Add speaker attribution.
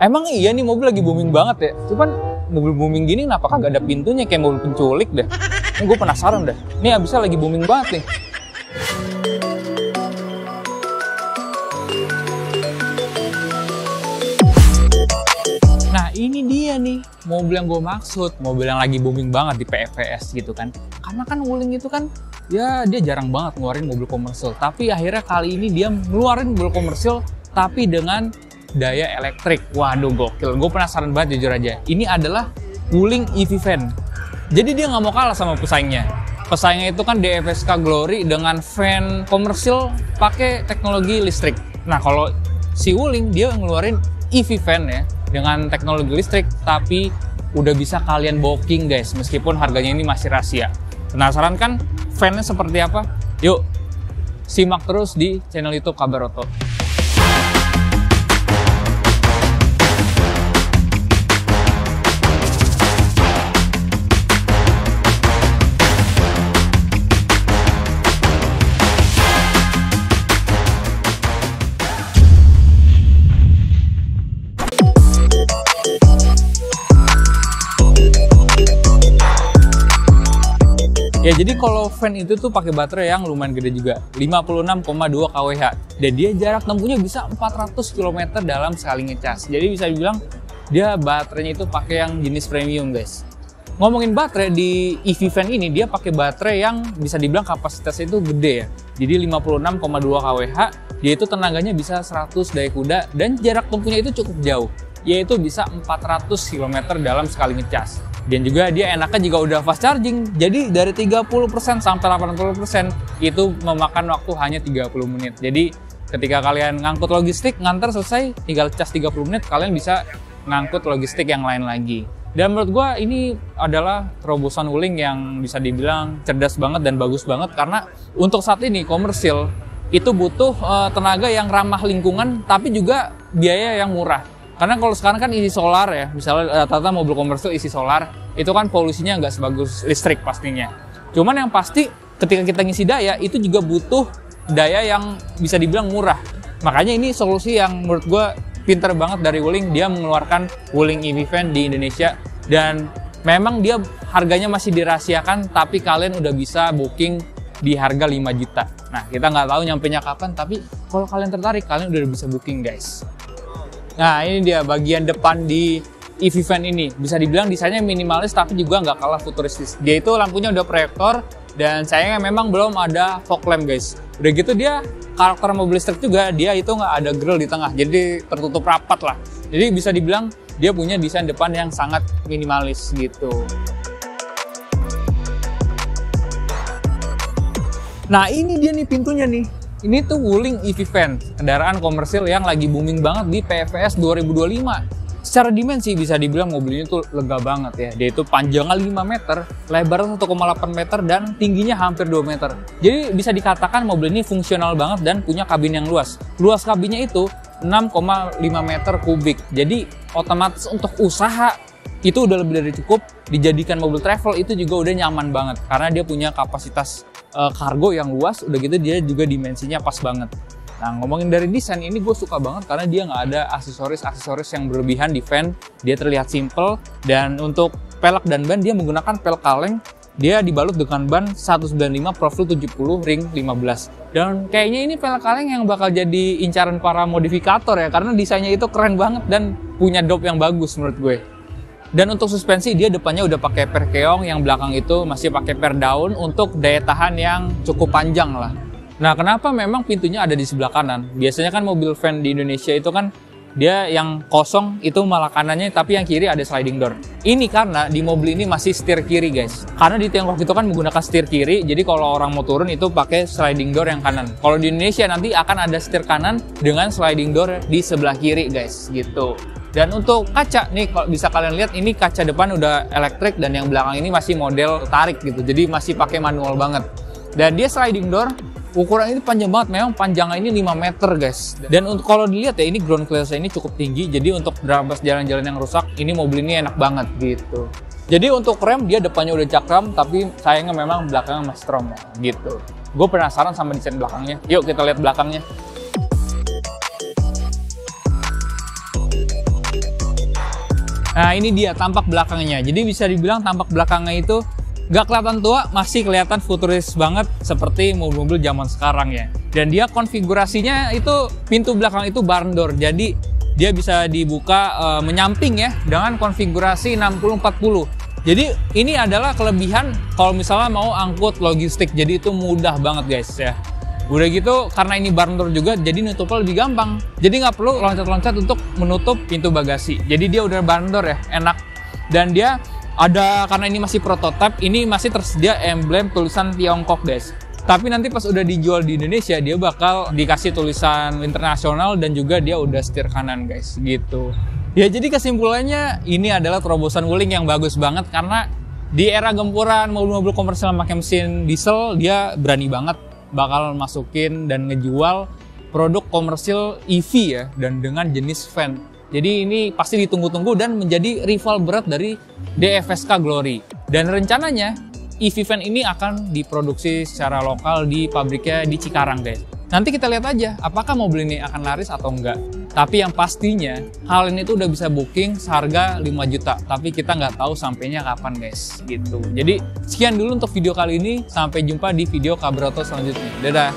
Speaker 1: Emang iya nih mobil lagi booming banget ya. Cuman mobil booming gini kenapa kagak ada pintunya kayak mobil penculik deh. Ini gue penasaran deh. Ini abisnya lagi booming banget nih. Nah ini dia nih mobil yang gue maksud. Mobil yang lagi booming banget di PVS gitu kan. Karena kan Wuling itu kan ya dia jarang banget ngeluarin mobil komersil. Tapi akhirnya kali ini dia ngeluarin mobil komersil tapi dengan daya elektrik. Waduh gokil, gue penasaran banget jujur aja. Ini adalah Wuling EV Van. Jadi dia nggak mau kalah sama pesaingnya. Pesaingnya itu kan DFSK Glory dengan van komersil pakai teknologi listrik. Nah kalau si Wuling dia ngeluarin EV Van ya dengan teknologi listrik, tapi udah bisa kalian booking guys, meskipun harganya ini masih rahasia. Penasaran kan van-nya seperti apa? Yuk simak terus di channel YouTube Kabar Oto. Ya jadi kalau van itu tuh pakai baterai yang lumayan gede juga, 56,2 kWh. Dan dia jarak tempuhnya bisa 400 km dalam sekali ngecas. Jadi bisa dibilang dia baterainya itu pakai yang jenis premium guys. Ngomongin baterai di EV van ini, dia pakai baterai yang bisa dibilang kapasitasnya itu gede ya. Jadi 56,2 kWh, dia itu tenaganya bisa 100 daya kuda dan jarak tempuhnya itu cukup jauh, yaitu bisa 400 km dalam sekali ngecas. Dan juga dia enaknya juga udah fast charging. Jadi dari 30% sampai 80% itu memakan waktu hanya 30 menit. Jadi ketika kalian ngangkut logistik, nganter selesai, tinggal cas 30 menit, kalian bisa ngangkut logistik yang lain lagi. Dan menurut gua ini adalah terobosan Wuling yang bisa dibilang cerdas banget dan bagus banget. Karena untuk saat ini komersil itu butuh tenaga yang ramah lingkungan, tapi juga biaya yang murah. Karena kalau sekarang kan isi solar ya, misalnya rata-rata mobil komersil isi solar, itu kan polusinya nggak sebagus listrik pastinya. Cuman yang pasti ketika kita ngisi daya, itu juga butuh daya yang bisa dibilang murah. Makanya ini solusi yang menurut gue pinter banget dari Wuling. Dia mengeluarkan Wuling EV Van di Indonesia. Dan memang dia harganya masih dirahasiakan, tapi kalian udah bisa booking di harga 5 juta. Nah kita nggak tahu nyampenya kapan, tapi kalau kalian tertarik, kalian udah bisa booking guys. Nah ini dia bagian depan di EV Van ini. Bisa dibilang desainnya minimalis tapi juga nggak kalah futuristis. Dia itu lampunya udah proyektor dan sayangnya memang belum ada fog lamp guys. Udah gitu dia karakter mobil listrik juga, dia itu nggak ada grill di tengah, jadi tertutup rapat lah. Jadi bisa dibilang dia punya desain depan yang sangat minimalis gitu. Nah ini dia nih pintunya nih. Ini tuh Wuling EV Van, kendaraan komersil yang lagi booming banget di PVS 2025. Secara dimensi bisa dibilang mobil ini tuh lega banget ya. Dia itu panjangnya 5 meter, lebarnya 1,8 meter, dan tingginya hampir 2 meter. Jadi bisa dikatakan mobil ini fungsional banget dan punya kabin yang luas. Luas kabinnya itu 6,5 meter kubik. Jadi otomatis untuk usaha itu udah lebih dari cukup. Dijadikan mobil travel itu juga udah nyaman banget. Karena dia punya kapasitas kargo yang luas, udah gitu dia juga dimensinya pas banget. Nah ngomongin dari desain ini gue suka banget karena dia nggak ada aksesoris yang berlebihan di van. Dia terlihat simple, dan untuk pelek dan ban dia menggunakan pelek kaleng. Dia dibalut dengan ban 195 profil 70 ring 15. Dan kayaknya ini pelek kaleng yang bakal jadi incaran para modifikator ya, karena desainnya itu keren banget dan punya dop yang bagus menurut gue. Dan untuk suspensi dia depannya udah pakai per keong, yang belakang itu masih pakai per daun untuk daya tahan yang cukup panjang lah. Nah kenapa memang pintunya ada di sebelah kanan? Biasanya kan mobil van di Indonesia itu kan dia yang kosong itu malah kanannya, tapi yang kiri ada sliding door. Ini karena di mobil ini masih setir kiri guys. Karena di Tiongkok itu kan menggunakan setir kiri, jadi kalau orang mau turun itu pakai sliding door yang kanan. Kalau di Indonesia nanti akan ada setir kanan dengan sliding door di sebelah kiri guys gitu. Dan untuk kaca nih, kalau bisa kalian lihat ini kaca depan udah elektrik, dan yang belakang ini masih model tarik gitu. Jadi masih pakai manual banget. Dan dia sliding door, ukuran ini panjang banget, memang panjangnya ini 5 meter guys. Dan untuk kalau dilihat ya, ini ground clearance ini cukup tinggi. Jadi untuk drabas jalan-jalan yang rusak, ini mobil ini enak banget gitu. Jadi untuk rem dia depannya udah cakram, tapi sayangnya memang belakangnya masih strom gitu. Gue penasaran sama desain belakangnya. Yuk kita lihat belakangnya. Nah ini dia tampak belakangnya. Jadi bisa dibilang tampak belakangnya itu nggak kelihatan tua, masih kelihatan futuris banget seperti mobil-mobil zaman sekarang ya. Dan dia konfigurasinya itu pintu belakang itu barn door. Jadi dia bisa dibuka menyamping ya dengan konfigurasi 60-40. Jadi ini adalah kelebihan kalau misalnya mau angkut logistik. Jadi itu mudah banget guys ya. Udah gitu karena ini barn door juga jadi nutupnya lebih gampang. Jadi nggak perlu loncat-loncat untuk menutup pintu bagasi. Jadi dia udah barn door ya, enak. Dan dia ada, karena ini masih prototipe, ini masih tersedia emblem tulisan Tiongkok guys. Tapi nanti pas udah dijual di Indonesia dia bakal dikasih tulisan internasional dan juga dia udah setir kanan guys gitu. Ya jadi kesimpulannya ini adalah terobosan Wuling yang bagus banget karena di era gempuran mobil-mobil komersial pakai mesin diesel dia berani banget bakal masukin dan ngejual produk komersil EV ya dan dengan jenis van. Jadi ini pasti ditunggu-tunggu dan menjadi rival berat dari DFSK Glory. Dan rencananya EV van ini akan diproduksi secara lokal di pabriknya di Cikarang guys. Nanti kita lihat aja apakah mobil ini akan laris atau enggak. Tapi yang pastinya hal ini tuh udah bisa booking seharga 5 juta. Tapi kita nggak tahu sampainya kapan guys gitu. Jadi sekian dulu untuk video kali ini. Sampai jumpa di video Kabar Auto selanjutnya. Dadah.